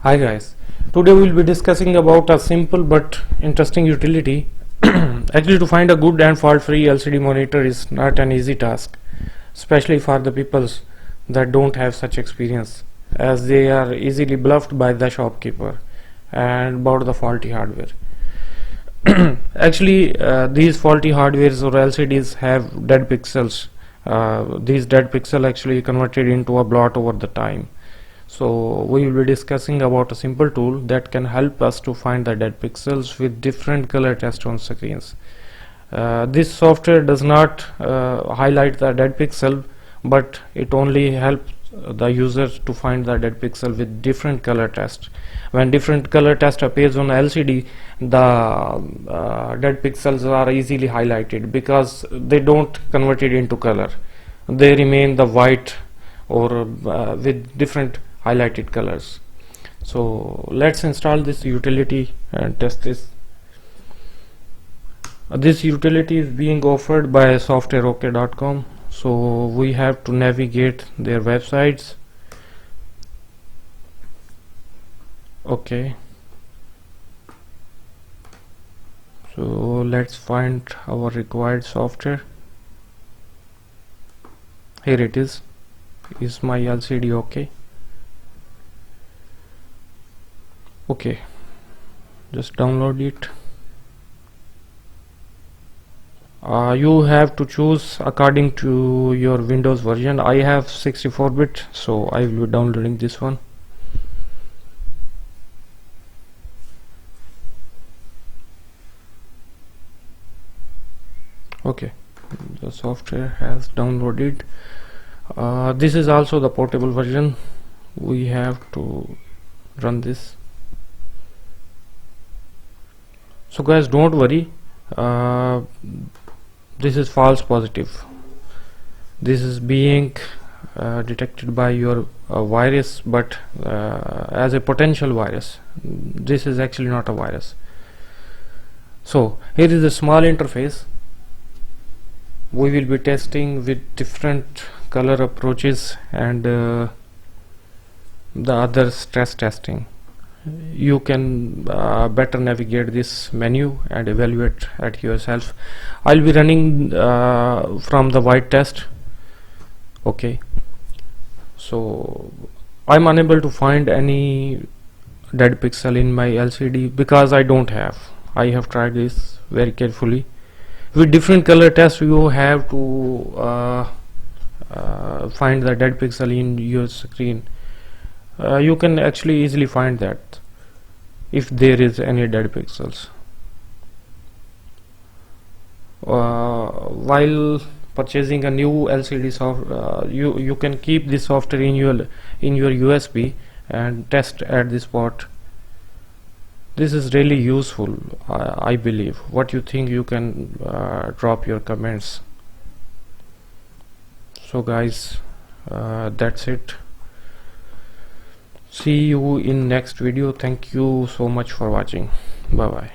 Hi guys, today we will be discussing about a simple but interesting utility. Actually, to find a good and fault-free LCD monitor is not an easy task, especially for the peoples that don't have such experience, as they are easily bluffed by the shopkeeper and about the faulty hardware. Actually, these faulty hardwares or LCDs have dead pixels. These dead pixels actually converted into a blot over the time. So we will be discussing about a simple tool that can help us to find the dead pixels with different color test on screens. This software does not highlight the dead pixel, but it only helps the user to find the dead pixel with different color test. When different color test appears on LCD, the dead pixels are easily highlighted because they don't convert it into color. They remain the white or with different highlighted colors. So let's install this utility and test this. This utility is being offered by softwareok.com, so we have to navigate their websites. Okay, so let's find our required software. Here it is my LCD. Okay, just download it. You have to choose according to your Windows version. I have 64-bit, so I will be downloading this one. Okay, the software has downloaded. This is also the portable version. We have to run this. So guys, don't worry, this is false positive. This is being detected by your virus, but as a potential virus. This is actually not a virus. So here is a small interface. We will be testing with different color approaches and the other stress testing. You can better navigate this menu and evaluate at yourself. I'll be running from the white test. Okay, so I'm unable to find any dead pixel in my LCD because I don't have. I have tried this very carefully. With different color tests, you have to find the dead pixel in your screen. You can actually easily find that if there is any dead pixels. While purchasing a new LCD software, you can keep this software in your USB and test at this spot. This is really useful, I believe. What you think, you can drop your comments. So guys, that's it. See you in next video. Thank you so much for watching. Bye bye.